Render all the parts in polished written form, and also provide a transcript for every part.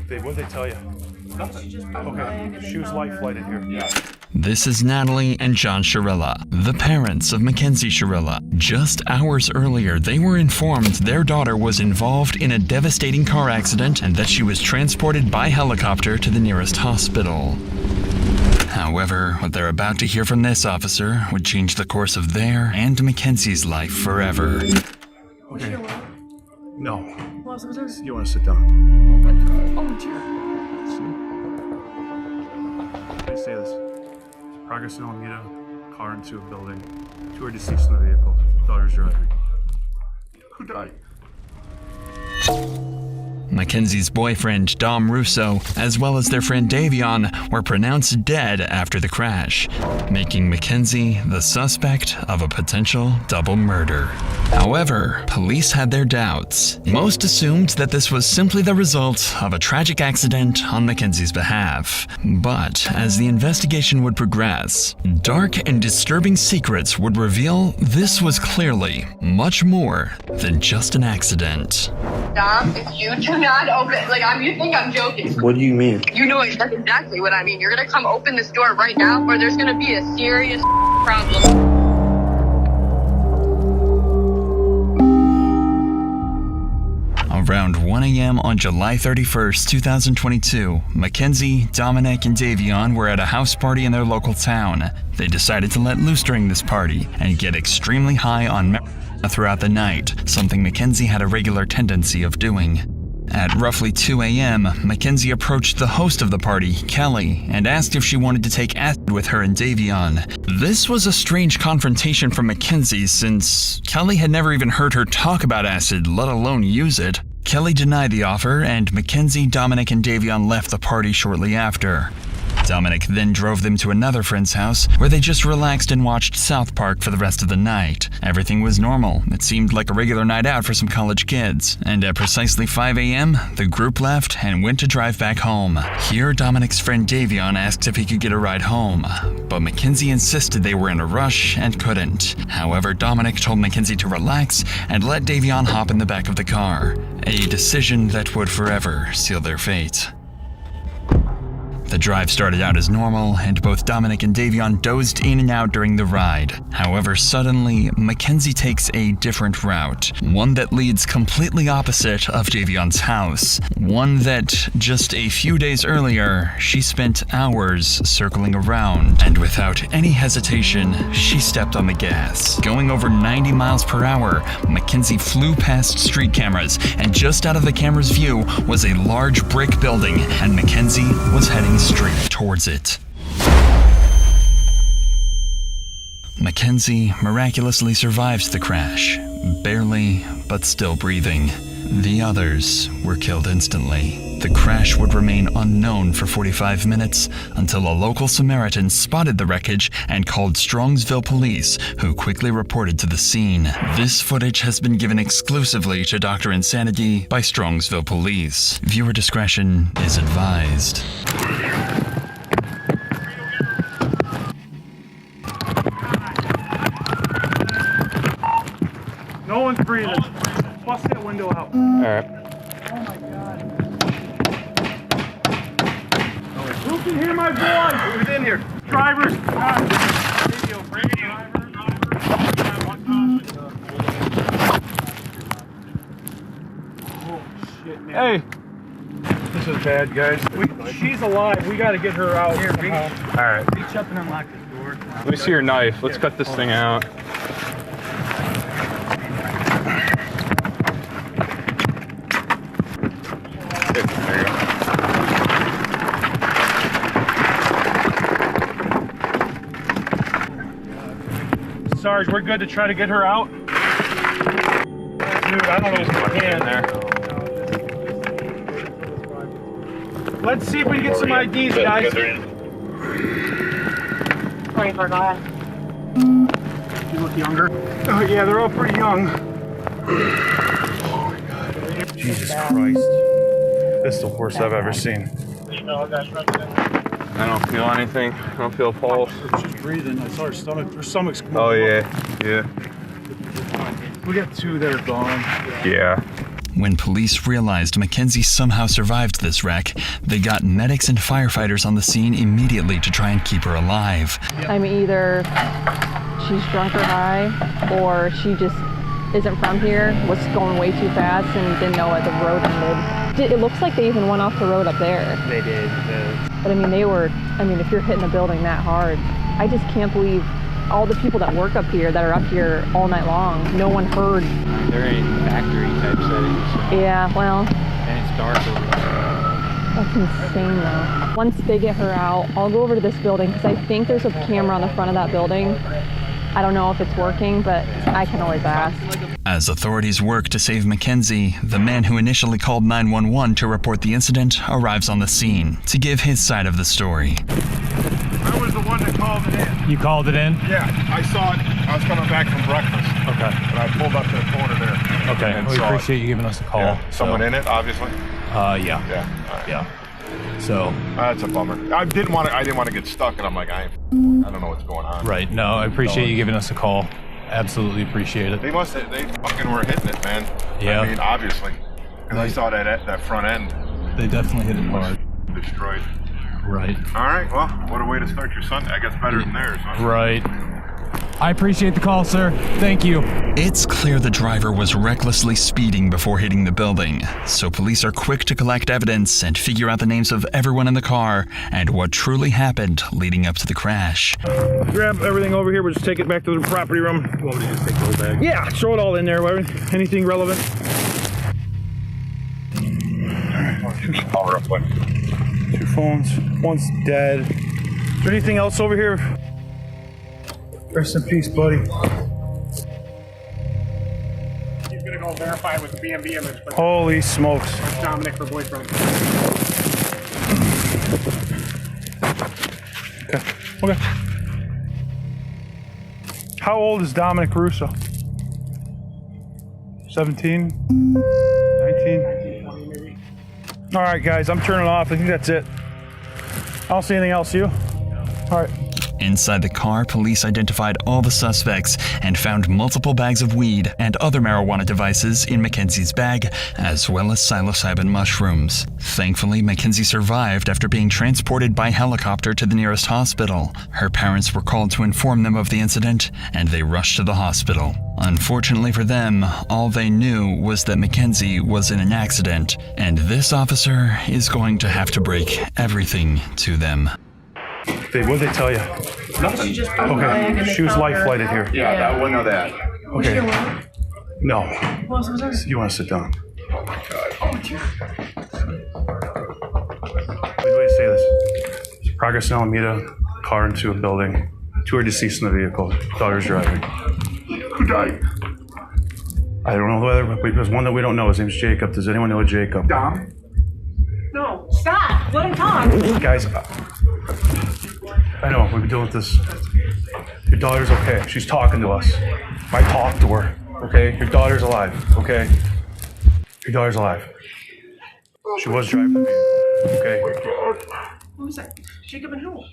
Babe, what did they tell you? Okay, she was life flighted here. Yeah. This is Natalie and John Shirilla, the parents of Mackenzie Shirilla. Just hours earlier, they were informed their daughter was involved in a devastating car accident and that she was transported by helicopter to the nearest hospital. However, what they're about to hear from this officer would change the course of their and Mackenzie's life forever. Okay. No. Officer? You want to sit down? Oh, chair. They say this. Progress in Alameda, car into a building. 2 are deceased in the vehicle. Daughter's driving. Who died? Mackenzie's boyfriend, Dom Russo, as well as their friend Davion, were pronounced dead after the crash, making Mackenzie the suspect of a potential double murder. However, police had their doubts. Most assumed that this was simply the result of a tragic accident on Mackenzie's behalf. But as the investigation would progress, dark and disturbing secrets would reveal this was clearly much more than just an accident. Dom, if you do not open, you think I'm joking. What do you mean? You know that's exactly what I mean. You're gonna come open this door right now, or there's gonna be a serious problem. Around 1 a.m. on July 31st, 2022, Mackenzie, Dominic, and Davion were at a house party in their local town. They decided to let loose during this party and get extremely high on marijuana throughout the night, something Mackenzie had a regular tendency of doing. At roughly 2 a.m., Mackenzie approached the host of the party, Kelly, and asked if she wanted to take acid with her and Davion. This was a strange confrontation from Mackenzie since Kelly had never even heard her talk about acid, let alone use it. Kelly denied the offer, and Mackenzie, Dominic, and Davion left the party shortly after. Dominic then drove them to another friend's house where they just relaxed and watched South Park for the rest of the night. Everything was normal. It seemed like a regular night out for some college kids. And at precisely 5 a.m., the group left and went to drive back home. Here, Dominic's friend Davion asked if he could get a ride home, but Mackenzie insisted they were in a rush and couldn't. However, Dominic told Mackenzie to relax and let Davion hop in the back of the car, a decision that would forever seal their fate. The drive started out as normal, and both Dominic and Davion dozed in and out during the ride. However, suddenly, Mackenzie takes a different route, one that leads completely opposite of Davion's house, one that, just a few days earlier, she spent hours circling around, and without any hesitation, she stepped on the gas. Going over 90 miles per hour, Mackenzie flew past street cameras, and just out of the camera's view was a large brick building, and Mackenzie was heading straight towards it. Mackenzie miraculously survives the crash, barely, but still breathing. The others were killed instantly. The crash would remain unknown for 45 minutes until a local Samaritan spotted the wreckage and called Strongsville police, who quickly reported to the scene. This footage has been given exclusively to Dr. Insanity by Strongsville police. Viewer discretion is advised. No one's breathing. Bust that window out. Alright. Oh my God. Who can hear my voice? Who's in here? Drivers. Radio. Oh shit, man. Hey. This is bad, guys. She's alive. We gotta get her out. Here, Alright. reach up and unlock this door. Let me see your knife. Let's cut this thing out. There you go. Sarge, we're good to try to get her out? Dude, I don't know if we can. There. Let's see if we can get some IDs, guys. 24, go ahead. You look younger. Oh yeah, they're all pretty young. Oh my God. Jesus Christ. This is the worst I've ever seen. I don't feel anything. I don't feel a pulse. She's breathing. I saw her stomach. Her stomach's coming. Oh yeah. We got 2 that are gone. Yeah. When police realized Mackenzie somehow survived this wreck, they got medics and firefighters on the scene immediately to try and keep her alive. I mean, either she's drunk or high, or she just isn't from here, was going way too fast and didn't know where the road ended. It looks like they even went off the road up there. They did. But I mean, if you're hitting a building that hard, I just can't believe all the people that work up here, that are up here all night long, no one heard. They're in factory type settings. So. Yeah, well. And it's dark over there. That's insane though. Once they get her out, I'll go over to this building because I think there's a camera on the front of that building. I don't know if it's working, but I can always ask. As authorities work to save Mackenzie, the man who initially called 911 to report the incident arrives on the scene to give his side of the story. I was the one that called it in. You called it in? Yeah, I saw it. I was coming back from breakfast. Okay. And I pulled up to the corner there. Okay. And We saw appreciate it. you giving us a call. Yeah. Someone in it, obviously. Yeah. Yeah. All right. Yeah. So. That's a bummer. I didn't want to get stuck, and I'm like, I don't know what's going on. Right. No, I appreciate you giving us a call. Absolutely appreciate it. They fucking were hitting it, man. Yeah. I mean, obviously. Because I saw that front end They definitely hit it hard. destroyed. Right. All right, well, what a way to start your Sunday. I guess better than theirs, huh? Right. I appreciate the call, sir. Thank you. It's clear the driver was recklessly speeding before hitting the building, so police are quick to collect evidence and figure out the names of everyone in the car and what truly happened leading up to the crash. Grab everything over here. We'll just take it back to the property room. You want me to just take the whole bag? Yeah, throw it all in there. Anything relevant? All right, real quick. 2 phones. One's dead. Is there anything else over here? Rest in peace, buddy. He's gonna go verify with the BMB image, but Holy smokes. Dominic, her boyfriend. Okay. How old is Dominic Russo? 17? 19? All right, guys, I'm turning off. I think that's it. I don't see anything else. You? All right. Inside the car, police identified all the suspects and found multiple bags of weed and other marijuana devices in Mackenzie's bag, as well as psilocybin mushrooms. Thankfully, Mackenzie survived after being transported by helicopter to the nearest hospital. Her parents were called to inform them of the incident, and they rushed to the hospital. Unfortunately for them, all they knew was that Mackenzie was in an accident, and this officer is going to have to break everything to them. What did they tell you? Nothing. Okay, she was life flighted here. Yeah, I wouldn't know that. Okay. No. What was that? You want to sit down? Oh my god. Oh, dear. Wait, say this. Progress in Alameda, car into a building. 2 are deceased in the vehicle. Daughter's driving. Who died? I don't know whether, but there's one that we don't know. His name's Jacob. Does anyone know a Jacob? Dom? No, stop. Let him talk. Guys, I know, we've been dealing with this. Your daughter's okay. She's talking to us. I talked to her, okay? Your daughter's alive, okay? Your daughter's alive. She was driving the vehicle, okay? Who was that? Jacob and who?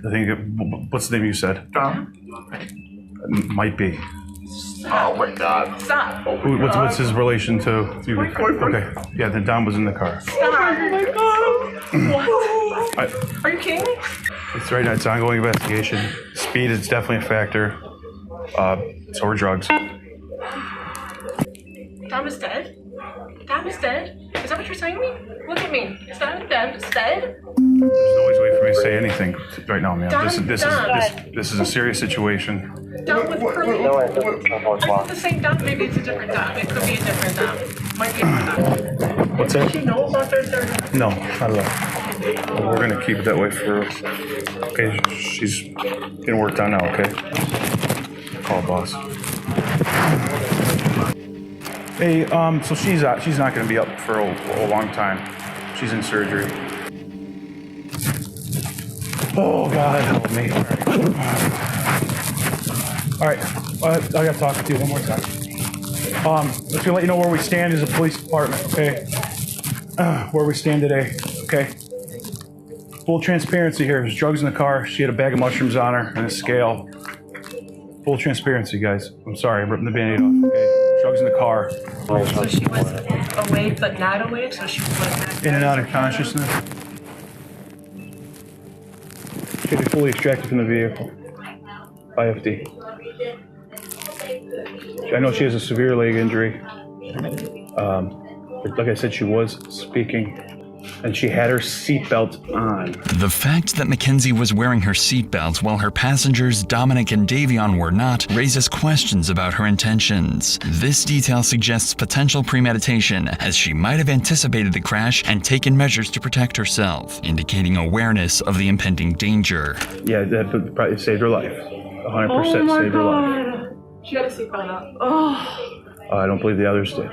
I think, what's the name you said? Dom? Might be. Oh my god. Stop. What's his relation to you? My boyfriend. Okay, yeah, then Dom was in the car. Stop. Oh my god. What? Are you kidding me? It's right now, it's an ongoing investigation. Speed is definitely a factor. So are drugs. Dom is dead? Dom is dead? Is that what you're saying to me? Look at me. Is Dom dead? Is dead? There's always a way for me to say anything right now, man. Dom, This is a serious situation. Dom with curly. I thought the same Dom. Maybe it's a different Dom. It could be a different Dom. Might be a different Dom. What's that? Did she know about their No, not at all. We're gonna keep it that way for. Okay, she's getting worked on now. Okay. Call boss. Hey, so she's not gonna be up for a long time. She's in surgery. Oh God, help me! All right, I gotta talk to you one more time. Just gonna let you know where we stand as a police department. Okay. Where we stand today, okay? Full transparency here. There's drugs in the car. She had a bag of mushrooms on her and a scale. Full transparency, guys. I'm sorry, I'm ripping the Band-Aid off, okay? Drugs in the car. So she was awake but not awake, so she was like In and out of consciousness. Should be fully extracted from the vehicle. IFD. I know she has a severe leg injury. Like I said, she was speaking, and she had her seatbelt on. The fact that Mackenzie was wearing her seatbelt while her passengers Dominic and Davion were not raises questions about her intentions. This detail suggests potential premeditation, as she might have anticipated the crash and taken measures to protect herself, indicating awareness of the impending danger. Yeah, that probably saved her life. 100% saved her life. She had a seatbelt up. Oh. I don't believe the others did.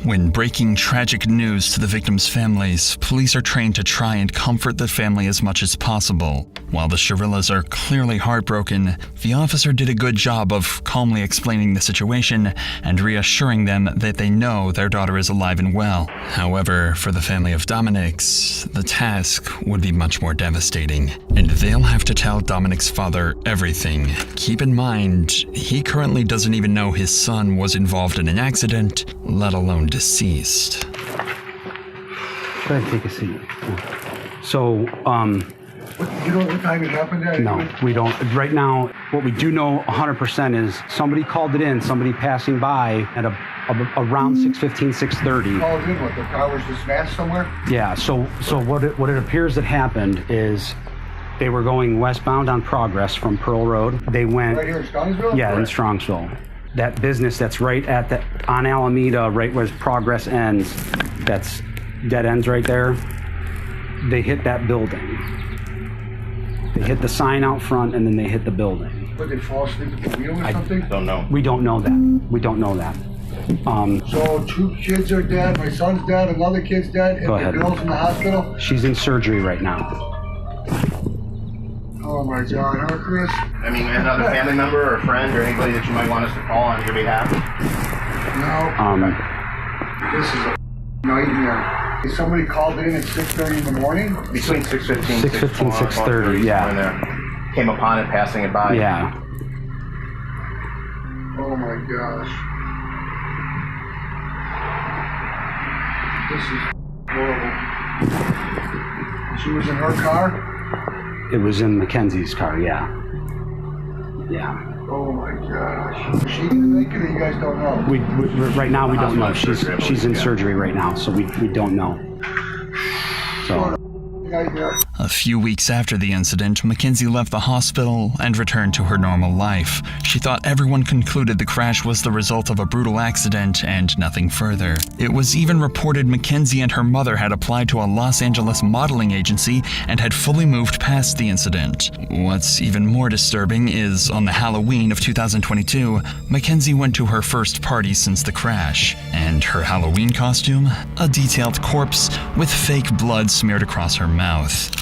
When breaking tragic news to the victims' families, police are trained to try and comfort the family as much as possible. While the Shirillas are clearly heartbroken, the officer did a good job of calmly explaining the situation and reassuring them that they know their daughter is alive and well. However, for the family of Dominic's, the task would be much more devastating, and they'll have to tell Dominic's father everything. Keep in mind, he currently doesn't even know his son was involved in an accident, let alone deceased. Go ahead, take a seat. So, You know what time it happened at? no, we don't. Right now, what we do know 100% is somebody called it in, somebody passing by at around 6:15, 6:30. Called in, what, the car was just smashed somewhere? Yeah, so what it appears that happened is they were going westbound on Progress from Pearl Road. They went... Right here in Strongsville? Yeah, in Strongsville. That business that's right on Alameda, right where Progress ends, that's dead ends right there, they hit that building. They hit the sign out front and then they hit the building. Would they fall asleep at the wheel or something? Don't know. We don't know that. We don't know that. So 2 kids are dead, my son's dead, another kid's dead, and Go the ahead. girl's in the hospital? She's in surgery right now. Oh my God, huh, Chris? I mean, another family member or a friend or anybody that you might want us to call on your behalf? No. This is a nightmare. Is somebody called in at 6:30 in the morning? Between 6:15, 6:15, 6:30, yeah. Came upon it, passing it by. Yeah. Oh my gosh. This is horrible. She was in her car? It was in Mackenzie's car, yeah. Yeah. Oh my gosh. Is she gonna make it or you guys don't know? We right now we don't know. She's in surgery right now, so we don't know. So. A few weeks after the incident, Mackenzie left the hospital and returned to her normal life. She thought everyone concluded the crash was the result of a brutal accident and nothing further. It was even reported Mackenzie and her mother had applied to a Los Angeles modeling agency and had fully moved past the incident. What's even more disturbing is, on the Halloween of 2022, Mackenzie went to her first party since the crash. And her Halloween costume? A detailed corpse with fake blood smeared across her mouth.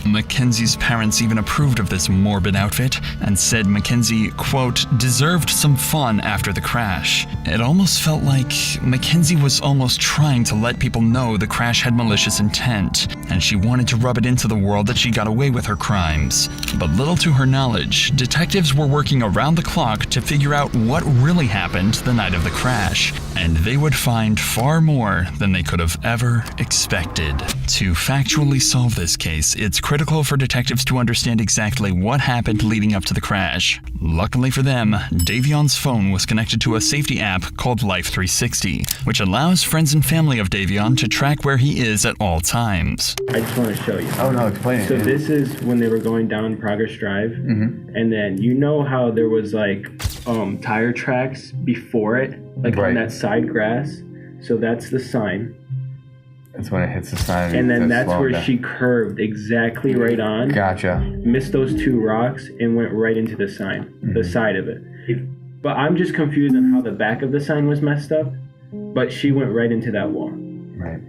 Mackenzie's parents even approved of this morbid outfit and said Mackenzie, quote, deserved some fun after the crash. It almost felt like Mackenzie was almost trying to let people know the crash had malicious intent, and she wanted to rub it into the world that she got away with her crimes. But little to her knowledge, detectives were working around the clock to figure out what really happened the night of the crash, and they would find far more than they could have ever expected. To factually solve this case, it's critical for detectives to understand exactly what happened leading up to the crash. Luckily for them, Davion's phone was connected to a safety app called Life 360, which allows friends and family of Davion to track where he is at all times. I just want to show you. Oh no, explain it. So this is when they were going down Progress Drive, and then you know how there was like tire tracks before it, like on that side grass. So that's the sign. That's when it hits the sign. And then that's where she curved exactly right on. Gotcha. Missed those 2 rocks and went right into the sign, the side of it. But I'm just confused on how the back of the sign was messed up. But she went right into that wall. Right.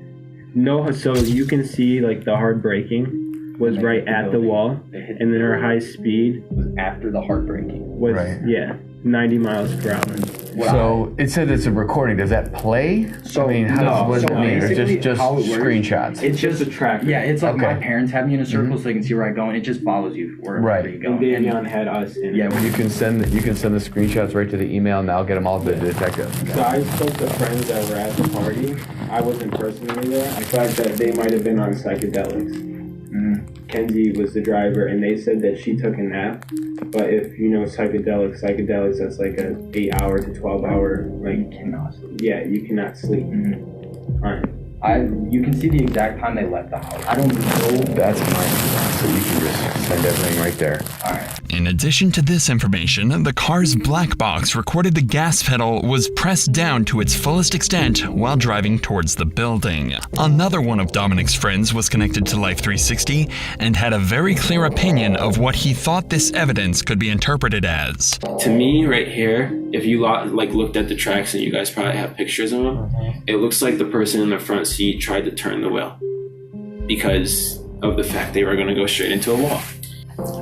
No, so you can see like the hard braking was right at the wall, and then her high speed was after the hard braking. was 90 miles per hour. So it said it's a recording. Does that play? So, I mean, what does it mean? Or just how it works, screenshots? It's just a tracker. Yeah, it's like my Okay. parents have me in a circle so they can see where I go, and it just follows you wherever you go. And Davion had us in. Yeah, You can send the screenshots right to the email, and I'll get them all to the detective. So I spoke to friends that were at the party. I wasn't personally there. I thought that they might have been on psychedelics. Mackenzie was the driver, and they said that she took a nap. But if you know psychedelics, that's like a 8-hour to 12-hour, like you cannot sleep. Yeah, you cannot sleep. You can see the exact time they left the house. I don't know. That's fine. So you can just send everything right there. All right. In addition to this information, the car's black box recorded the gas pedal was pressed down to its fullest extent while driving towards the building. Another one of Dominic's friends was connected to Life 360 and had a very clear opinion of what he thought this evidence could be interpreted as. To me, right here, if you looked at the tracks, and you guys probably have pictures of them, it looks like the person in the front seat tried to turn the wheel because of the fact they were going to go straight into a wall.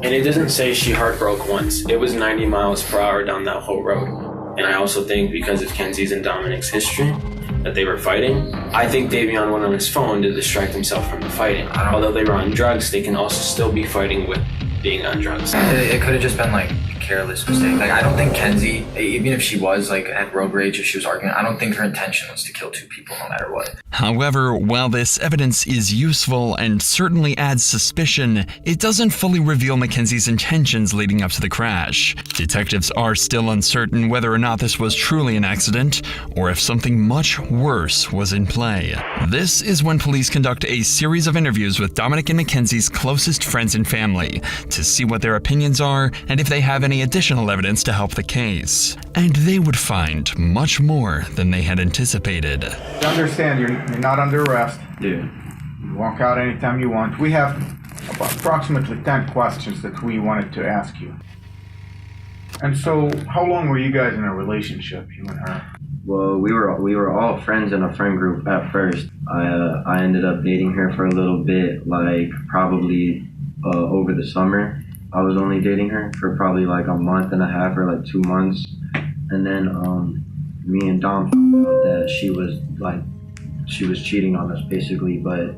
And it doesn't say she heart broke once. It was 90 miles per hour down that whole road. And I also think because of Kenzie's and Dominic's history, that they were fighting. I think Davion went on his phone to distract himself from the fighting. Although they were on drugs, they can also still be fighting with being on drugs. It could have just been like a careless mistake. Like, I don't think Kenzie, even if she was like at road rage, if she was arguing, I don't think her intention was to kill two people no matter what. However, while this evidence is useful and certainly adds suspicion, it doesn't fully reveal Mackenzie's intentions leading up to the crash. Detectives are still uncertain whether or not this was truly an accident or if something much worse was in play. This is when police conduct a series of interviews with Dominic and Mackenzie's closest friends and family to see what their opinions are and if they have any additional evidence to help the case. And they would find much more than they had anticipated. You understand, you're not under arrest. Yeah. You walk out anytime you want. We have approximately 10 questions that we wanted to ask you. And so, how long were you guys in a relationship, you and her? Well, we were all friends in a friend group at first. I ended up dating her for a little bit, like probably over the summer. I was only dating her for probably like a month and a half or like 2 months. And then me and Dom found out that she was cheating on us basically, but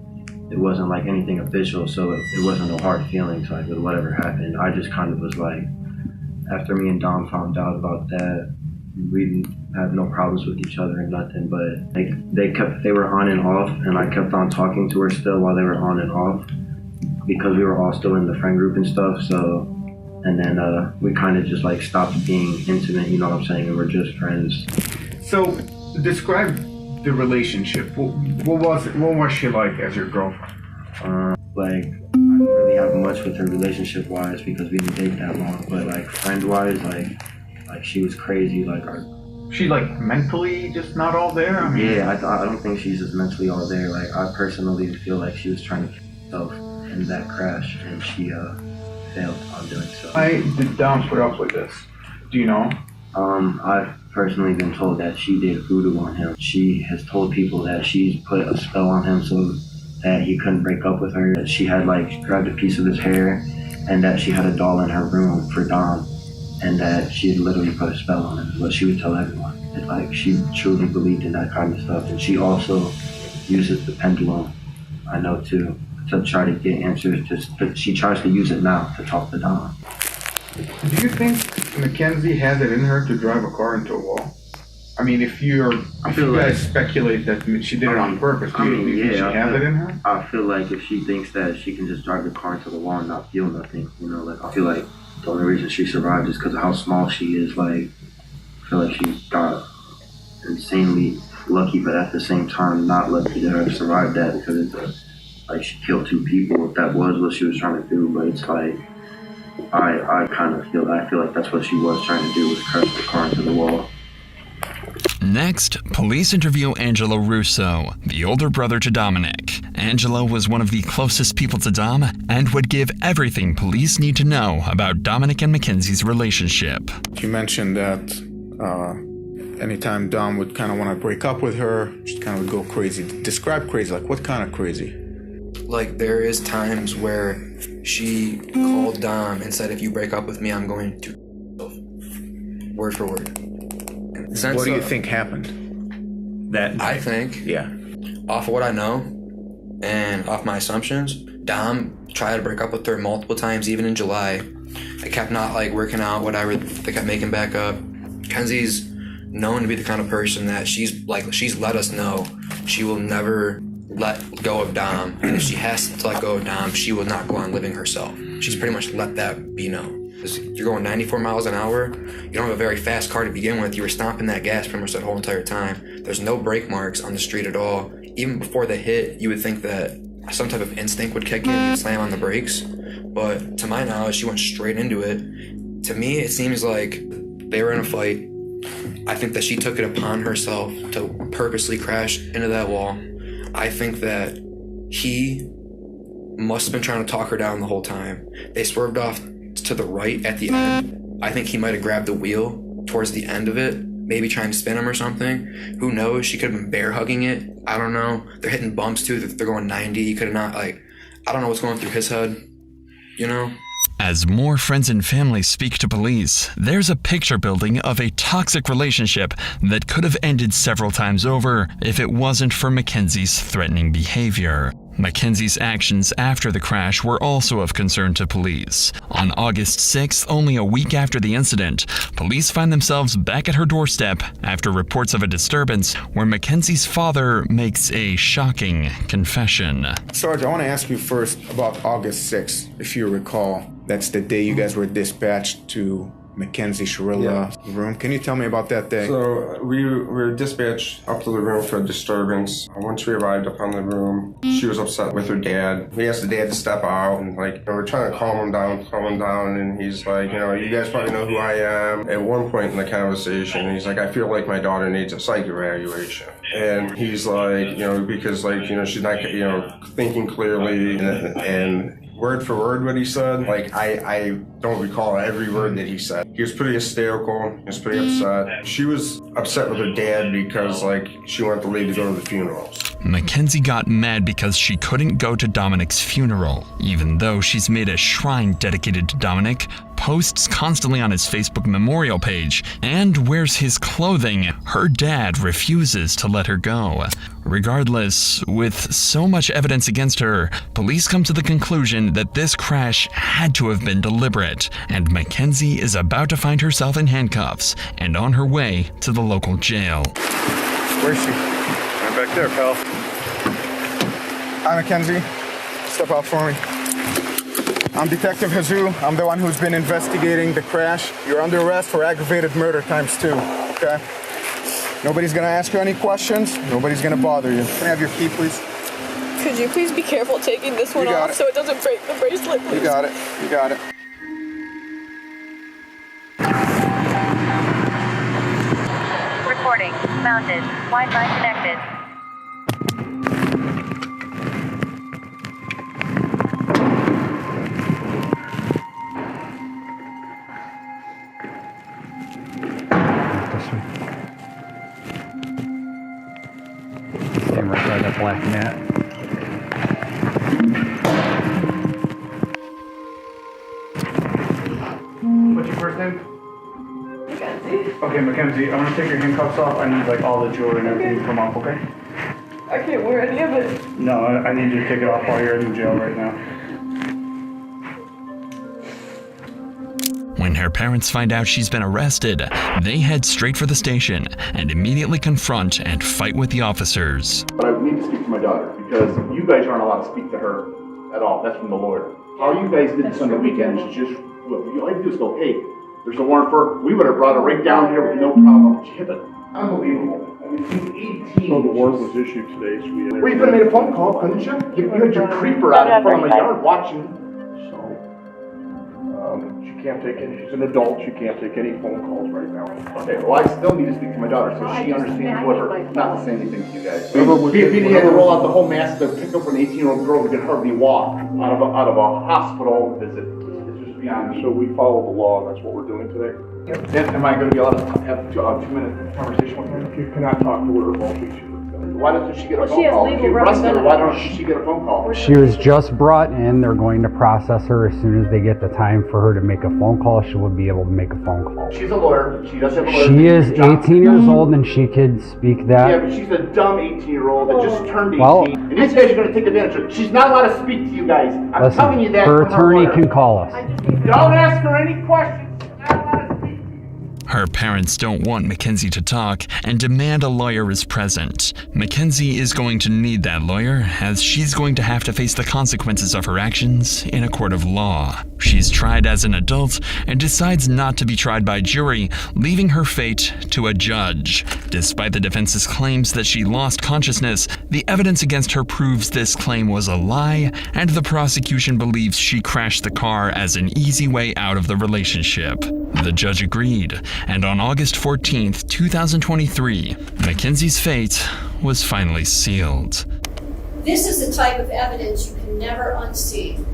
it wasn't like anything official, so it wasn't no hard feelings, like with whatever happened. I just kind of was like, after me and Dom found out about that, we didn't have no problems with each other and nothing, but they were on and off, and I kept on talking to her still while they were on and off, because we were all still in the friend group and stuff, so, and then we kind of just like stopped being intimate, you know what I'm saying, and we're just friends. So, describe the relationship. What was she like as your girlfriend? Like, I didn't really have much with her relationship-wise because we didn't date that long, but like friend-wise, like she was crazy, like She like mentally just not all there? I mean, yeah, I don't think she's just mentally all there. Like, I personally feel like she was trying to kill herself in that crash, and she failed on doing so. Why did Dom put up with this? Do you know? I've personally been told that she did voodoo on him. She has told people that she's put a spell on him so that he couldn't break up with her. That she had like grabbed a piece of his hair, and that she had a doll in her room for Dom, and that she had literally put a spell on him, is what she would tell everyone. And, like, she truly believed in that kind of stuff. And she also uses the pendulum, I know too, to try to get answers. But she tries to use it now to talk to Dom. Do you think Mackenzie has it in her to drive a car into a wall? I mean, if you guys speculate that she did it on purpose, do you think she has it in her? I feel like if she thinks that she can just drive the car into the wall and not feel nothing, you know, like, I feel like the only reason she survived is because of how small she is. Like, I feel like she got insanely lucky, but at the same time, not lucky to have survived that, because it's like she killed 2 people, if that was what she was trying to do. But it's like, I feel like that's what she was trying to do, was crash the car into the wall. Next, police interview Angelo Russo, the older brother to Dominic. Angelo was one of the closest people to Dom and would give everything police need to know about Dominic and Mackenzie's relationship. You mentioned that anytime Dom would kind of want to break up with her, she kind of would go crazy. Describe crazy, like what kind of crazy? Like, there is times where she called Dom and said, if you break up with me, I'm going to, word for word. What do you think happened? I think, off of what I know and off my assumptions, Dom tried to break up with her multiple times, even in July. They kept not like working out, whatever. They kept making back up. Mackenzie's known to be the kind of person that she's let us know she will never let go of Dom. And if she has to let go of Dom, she will not go on living herself. She's pretty much let that be known. You're going 94 miles an hour. You don't have a very fast car to begin with. You were stomping that gas pretty much that whole entire time. There's no brake marks on the street at all. Even before the hit, you would think that some type of instinct would kick in and slam on the brakes. But to my knowledge, she went straight into it. To me, it seems like they were in a fight. I think that she took it upon herself to purposely crash into that wall. I think that he must have been trying to talk her down the whole time. They swerved off to the right at the end. I think he might have grabbed the wheel towards the end of it, maybe trying to spin him or something. Who knows? She could have been bear hugging it. I don't know. They're hitting bumps too. They're going 90. He could have not, I don't know what's going through his head, you know? As more friends and family speak to police, there's a picture building of a toxic relationship that could have ended several times over if it wasn't for Mackenzie's threatening behavior. Mackenzie's actions after the crash were also of concern to police. On August 6th, only a week after the incident, police find themselves back at her doorstep after reports of a disturbance where Mackenzie's father makes a shocking confession. Sarge, I want to ask you first about August 6th, if you recall. That's the day you guys were dispatched to Mackenzie, Shirilla room. Can you tell me about that day? So we were dispatched up to the room for a disturbance. Once we arrived up on the room, she was upset with her dad. We asked the dad to step out and we're trying to calm him down, and he's like, you guys probably know who I am. At one point in the conversation, he's like, I feel like my daughter needs a psych evaluation. And he's like, because she's not, thinking clearly and word for word what he said. I don't recall every word that he said. He was pretty hysterical. He was pretty upset. She was upset with her dad because, she wanted the lady to go to the funerals. Mackenzie got mad because she couldn't go to Dominic's funeral, even though she's made a shrine dedicated to Dominic, posts constantly on his Facebook memorial page, and wears his clothing. Her dad refuses to let her go. Regardless, with so much evidence against her, police come to the conclusion that this crash had to have been deliberate, and Mackenzie is about to find herself in handcuffs and on her way to the local jail. Where's she? Right back there, pal. Hi, Mackenzie. Step out for me. I'm Detective Hazoo. I'm the one who's been investigating the crash. You're under arrest for aggravated murder ×2, okay? Nobody's gonna ask you any questions. Nobody's gonna bother you. Can I have your key, please? Could you please be careful taking this one off so it doesn't break the bracelet, please? You got it. You got it. Recording. Mounted. Wi-Fi connected. Stand right by that black mat. What's your first name? Mackenzie. Okay, Mackenzie, I'm gonna take your handcuffs off. I need all the jewelry and everything to come off, okay? I can't wear any of it. No, I need you to take it off while you're in the jail right now. When her parents find out she's been arrested, they head straight for the station and immediately confront and fight with the officers. But I need to speak to my daughter because you guys aren't allowed to speak to her at all. That's from the Lord. How you guys did this on the weekend is just, all you do is go, hey, there's a warrant for her. We would have brought her right down here with no problem. Unbelievable. I mean, she's 18. So the warrant was issued today, so we... Well, you could have made a phone call, couldn't you? You had your creeper out in front of my yard watching. She can't take any, she's an adult, she can't take any phone calls right now. Okay, well, I still need to speak to my daughter so she understands whatever, not to say anything to you guys. Whatever We had to roll out the whole mass to pick up an 18-year-old girl who could hardly walk out of a hospital visit. It's just beyond me. So we follow the law, and that's what we're doing today. Am I going to be allowed to have a 2-minute conversation with her? You cannot talk to her while she's here. Why doesn't she get a Well, phone she has call? legal If you arrested her, why representative. don't she get a phone call? She was just brought in. They're going to process her. As soon as they get the time for her to make a phone call, she will be able to make a phone call. She's a lawyer. She does have a lawyer. She is 18 years old and she could speak that. Yeah, but she's a dumb 18-year-old that just turned 18. Well- and these guys are going to take advantage of her. She's not allowed to speak to you guys. I'm telling you Listen, that. her from attorney lawyer. can call us. Don't ask her any questions. Her parents don't want Mackenzie to talk and demand a lawyer is present. Mackenzie is going to need that lawyer, as she's going to have to face the consequences of her actions in a court of law. She's tried as an adult and decides not to be tried by jury, leaving her fate to a judge. Despite the defense's claims that she lost consciousness, the evidence against her proves this claim was a lie, and the prosecution believes she crashed the car as an easy way out of the relationship. The judge agreed, and on August 14th, 2023, Mackenzie's fate was finally sealed. This is the type of evidence you can never unsee.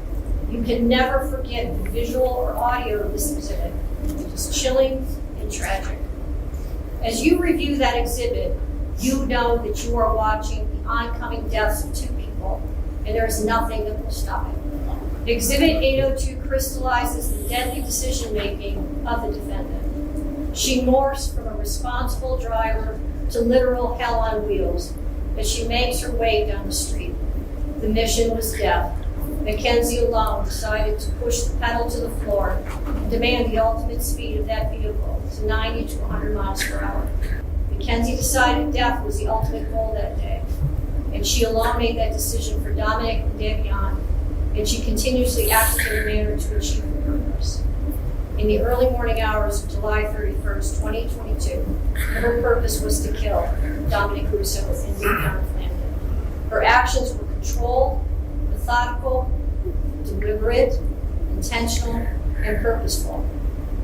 You can never forget the visual or audio of this exhibit. It's chilling and tragic. As you review that exhibit, you know that you are watching the oncoming deaths of two people, and there is nothing that will stop it. Exhibit 802 crystallizes the deadly decision-making of the defendant. She morphs from a responsible driver to literal hell on wheels as she makes her way down the street. The mission was death. Mackenzie alone decided to push the pedal to the floor and demand the ultimate speed of that vehicle to 90 to 100 miles per hour. Mackenzie decided death was the ultimate goal that day, and she alone made that decision for Dominic and Davion, and she continuously acted in a manner to achieve her purpose. In the early morning hours of July 31st, 2022, her purpose was to kill Dominic Russo and Davion Flanagan. Her actions were controlled, methodical, deliberate, intentional, and purposeful.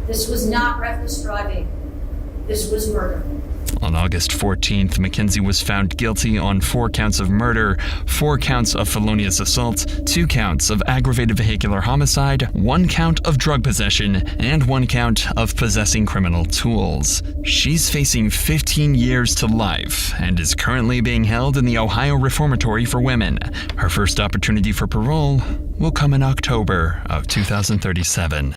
This was not reckless driving. This was murder. On August 14th, Mackenzie was found guilty on 4 counts of murder, 4 counts of felonious assault, 2 counts of aggravated vehicular homicide, 1 count of drug possession, and 1 count of possessing criminal tools. She's facing 15 years to life and is currently being held in the Ohio Reformatory for Women. Her first opportunity for parole will come in October of 2037.